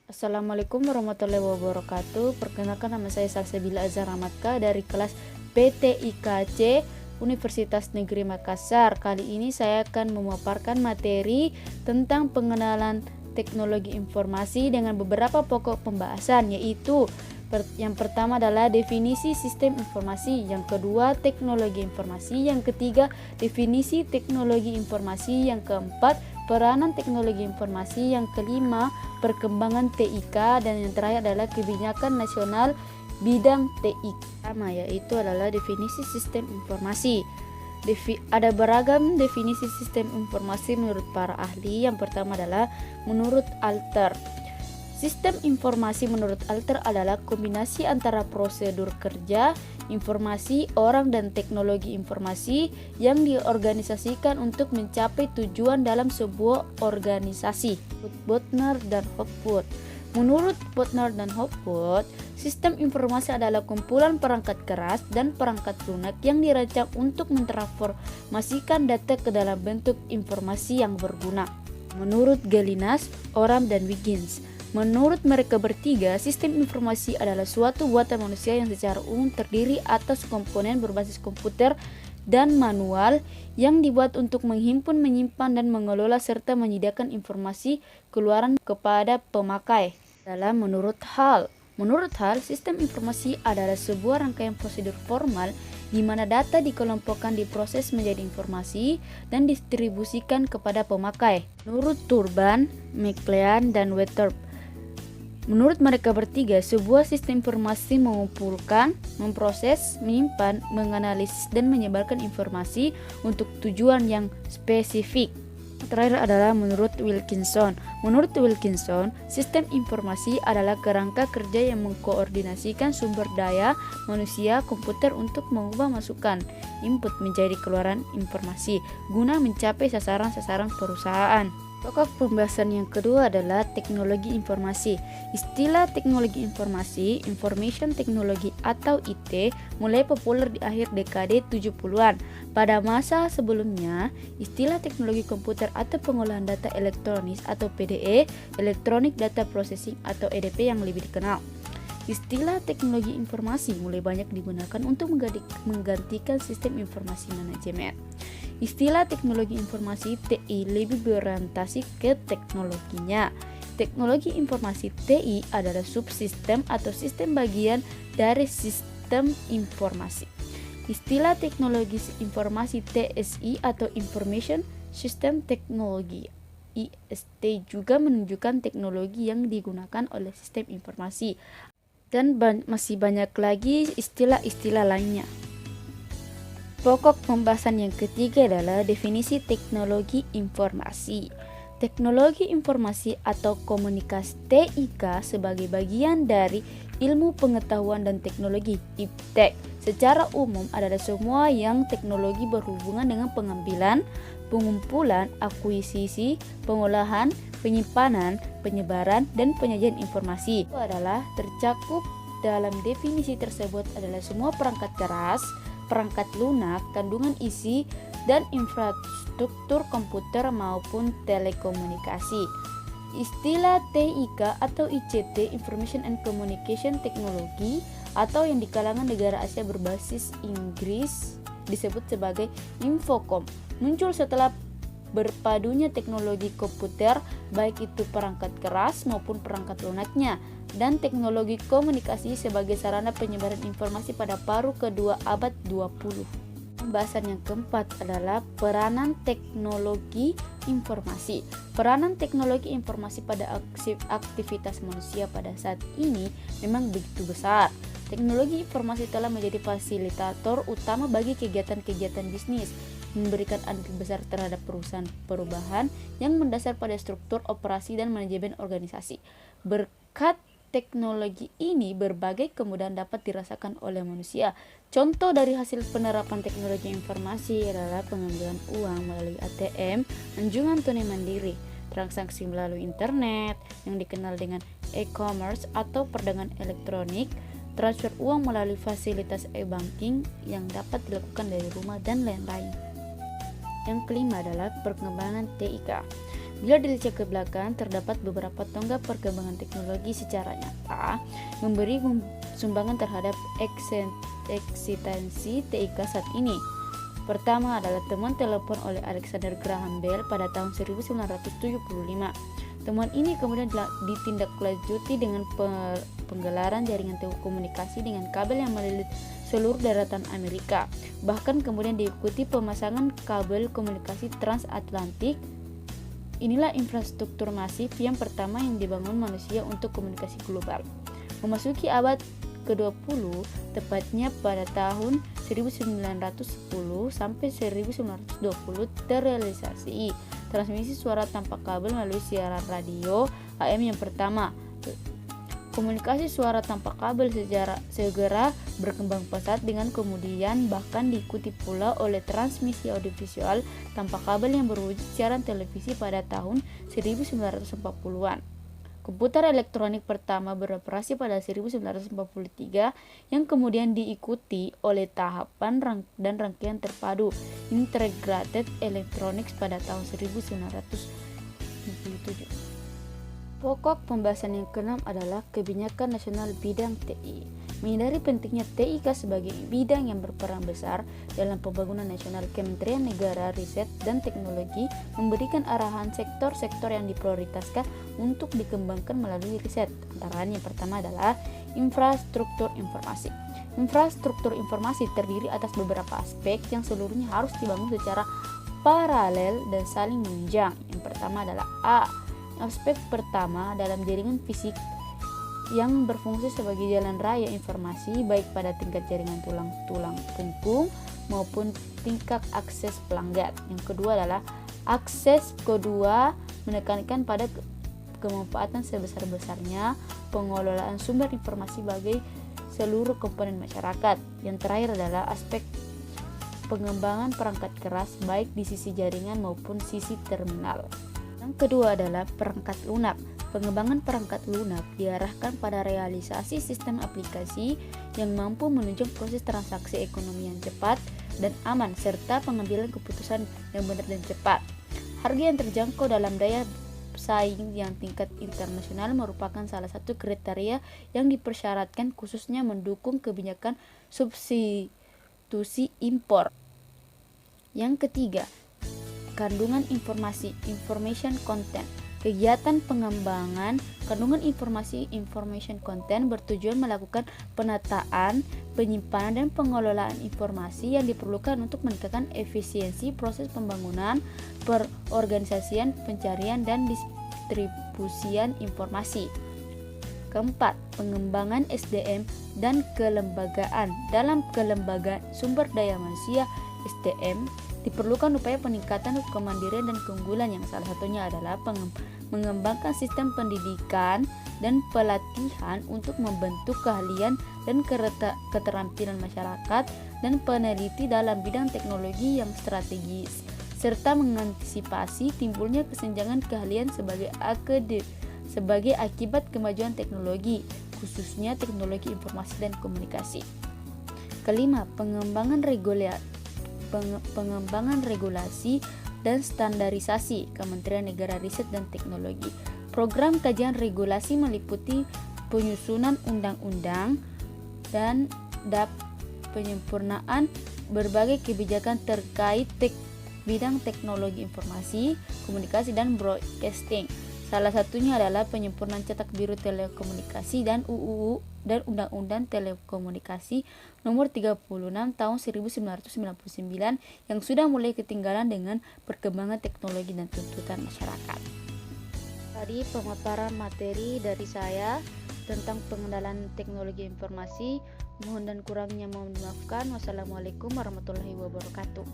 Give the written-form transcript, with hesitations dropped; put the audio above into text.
Assalamualaikum warahmatullahi wabarakatuh. Perkenalkan, nama saya Salsabila Azhar Ahmadka dari kelas PTIKC Universitas Negeri Makassar. Kali ini saya akan memaparkan materi tentang pengenalan teknologi informasi dengan beberapa pokok pembahasan, yaitu yang pertama adalah definisi sistem informasi, yang kedua teknologi informasi, yang ketiga definisi teknologi informasi, yang keempat peranan teknologi informasi, yang kelima perkembangan TIK, dan yang terakhir adalah kebijakan nasional bidang TIK. Pertama yaitu adalah definisi sistem informasi. Ada beragam definisi sistem informasi menurut para ahli. Yang pertama adalah menurut Alter. Sistem informasi menurut Alter adalah kombinasi antara prosedur kerja, informasi, orang, dan teknologi informasi yang diorganisasikan untuk mencapai tujuan dalam sebuah organisasi. Bottner dan Hopwood. Menurut Bottner dan Hopwood, sistem informasi adalah kumpulan perangkat keras dan perangkat lunak yang dirancang untuk mentransformasikan data ke dalam bentuk informasi yang berguna. Menurut Galinas, Oram, dan Wiggins, menurut mereka bertiga, sistem informasi adalah suatu buatan manusia yang secara umum terdiri atas komponen berbasis komputer dan manual yang dibuat untuk menghimpun, menyimpan, dan mengelola serta menyediakan informasi keluaran kepada pemakai. Dalam menurut Hall, sistem informasi adalah sebuah rangkaian prosedur formal di mana data dikelompokkan, diproses menjadi informasi, dan distribusikan kepada pemakai. Menurut Turban, McLean, dan Wetherp, menurut mereka bertiga, sebuah sistem informasi mengumpulkan, memproses, menyimpan, menganalisis, dan menyebarkan informasi untuk tujuan yang spesifik. Terakhir adalah menurut Wilkinson. Menurut Wilkinson, sistem informasi adalah kerangka kerja yang mengkoordinasikan sumber daya manusia komputer untuk mengubah masukan input menjadi keluaran informasi guna mencapai sasaran-sasaran perusahaan. Pokok pembahasan yang kedua adalah teknologi informasi. Istilah teknologi informasi, information technology atau IT, mulai populer di akhir dekade 70-an. Pada masa sebelumnya, istilah teknologi komputer atau pengolahan data elektronis atau PDE, Electronic Data Processing atau EDP yang lebih dikenal. Istilah teknologi informasi mulai banyak digunakan untuk menggantikan sistem informasi manajemen. Istilah teknologi informasi TI lebih berorientasi ke teknologinya. Teknologi informasi TI adalah subsistem atau sistem bagian dari sistem informasi. Istilah teknologi informasi TSI atau Information System Technology IST juga menunjukkan teknologi yang digunakan oleh sistem informasi. Dan masih banyak lagi istilah-istilah lainnya. Pokok pembahasan yang ketiga adalah definisi teknologi informasi. Teknologi informasi atau komunikasi TIK sebagai bagian dari ilmu pengetahuan dan teknologi IPTEK secara umum adalah semua yang teknologi berhubungan dengan pengambilan, pengumpulan, akuisisi, pengolahan, penyimpanan, penyebaran, dan penyajian informasi. Itu adalah tercakup dalam definisi tersebut adalah semua perangkat keras, perangkat lunak, kandungan isi, dan infrastruktur komputer maupun telekomunikasi. Istilah TIK atau ICT, Information and Communication Technology, atau yang di kalangan negara Asia berbasis Inggris disebut sebagai Infocom, muncul setelah berpadunya teknologi komputer, baik itu perangkat keras maupun perangkat lunaknya, dan teknologi komunikasi sebagai sarana penyebaran informasi pada paruh kedua abad 20. Pembahasan yang keempat adalah peranan teknologi informasi. Peranan teknologi informasi pada aktivitas manusia pada saat ini memang begitu besar. Teknologi informasi telah menjadi fasilitator utama bagi kegiatan-kegiatan bisnis, memberikan andil besar terhadap perubahan yang mendasar pada struktur operasi dan manajemen organisasi. Berkat teknologi ini, berbagai kemudahan dapat dirasakan oleh manusia. Contoh dari hasil penerapan teknologi informasi adalah pengambilan uang melalui ATM, anjungan tunai mandiri, transaksi melalui internet yang dikenal dengan e-commerce atau perdagangan elektronik, transfer uang melalui fasilitas e-banking yang dapat dilakukan dari rumah, dan lain-lain. Yang kelima adalah perkembangan TIK. Bila dilihat ke belakang, terdapat beberapa tonggak perkembangan teknologi secara nyata memberi sumbangan terhadap eksistensi TIK saat ini. Pertama adalah temuan telepon oleh Alexander Graham Bell pada tahun 1975. Temuan ini kemudian ditindaklanjuti dengan penggelaran jaringan telekomunikasi dengan kabel yang melilit seluruh daratan Amerika. Bahkan kemudian diikuti pemasangan kabel komunikasi transatlantik. Inilah infrastruktur masif yang pertama yang dibangun manusia untuk komunikasi global. Memasuki abad ke-20, tepatnya pada tahun 1910 sampai 1920 terrealisasi transmisi suara tanpa kabel melalui siaran radio AM yang pertama. Komunikasi suara tanpa kabel segera berkembang pesat dengan kemudian bahkan diikuti pula oleh transmisi audiovisual tanpa kabel yang berwujud siaran televisi pada tahun 1940-an. Komputer elektronik pertama beroperasi pada 1943 yang kemudian diikuti oleh tahapan dan rangkaian terpadu Integrated Electronics pada tahun 1957. Pokok pembahasan yang keenam adalah kebijakan nasional bidang TI. Menyadari pentingnya TIK sebagai bidang yang berperan besar dalam pembangunan nasional, Kementerian Negara Riset dan Teknologi memberikan arahan sektor-sektor yang diprioritaskan untuk dikembangkan melalui riset. Antara lain yang pertama adalah infrastruktur informasi. Infrastruktur informasi terdiri atas beberapa aspek yang seluruhnya harus dibangun secara paralel dan saling menunjang. Yang pertama adalah aspek pertama dalam jaringan fisik yang berfungsi sebagai jalan raya informasi baik pada tingkat jaringan tulang punggung maupun tingkat akses pelanggan. Yang kedua adalah akses kedua menekankan pada kemanfaatan sebesar-besarnya pengelolaan sumber informasi bagi seluruh komponen masyarakat. Yang terakhir adalah aspek pengembangan perangkat keras baik di sisi jaringan maupun sisi terminal. Yang kedua adalah perangkat lunak. Pengembangan perangkat lunak diarahkan pada realisasi sistem aplikasi yang mampu menunjang proses transaksi ekonomi yang cepat dan aman serta pengambilan keputusan yang benar dan cepat. Harga yang terjangkau dalam daya saing yang tingkat internasional merupakan salah satu kriteria yang dipersyaratkan khususnya mendukung kebijakan substitusi impor. Yang ketiga, kandungan informasi, information content. Kegiatan pengembangan kandungan informasi, information content bertujuan melakukan penataan, penyimpanan, dan pengelolaan informasi yang diperlukan untuk meningkatkan efisiensi proses pembangunan, perorganisasian, pencarian, dan distribusian informasi. Keempat, pengembangan SDM dan kelembagaan. Dalam kelembagaan sumber daya manusia SDM diperlukan upaya peningkatan kemandirian dan keunggulan yang salah satunya adalah mengembangkan sistem pendidikan dan pelatihan untuk membentuk keahlian dan keterampilan masyarakat dan peneliti dalam bidang teknologi yang strategis serta mengantisipasi timbulnya kesenjangan keahlian sebagai akibat kemajuan teknologi, khususnya teknologi informasi dan komunikasi. Kelima, pengembangan regulasi dan standarisasi. Kementerian Negara Riset dan Teknologi. Program kajian regulasi meliputi penyusunan undang-undang dan penyempurnaan berbagai kebijakan terkait bidang teknologi informasi, komunikasi, dan broadcasting. Salah satunya adalah penyempurnaan cetak biru telekomunikasi dan UU dan Undang-Undang Telekomunikasi Nomor 36 Tahun 1999 yang sudah mulai ketinggalan dengan perkembangan teknologi dan tuntutan masyarakat. Tadi pemaparan materi dari saya tentang pengenalan teknologi informasi. Mohon dan kurangnya mohon dimaafkan. Wassalamualaikum warahmatullahi wabarakatuh.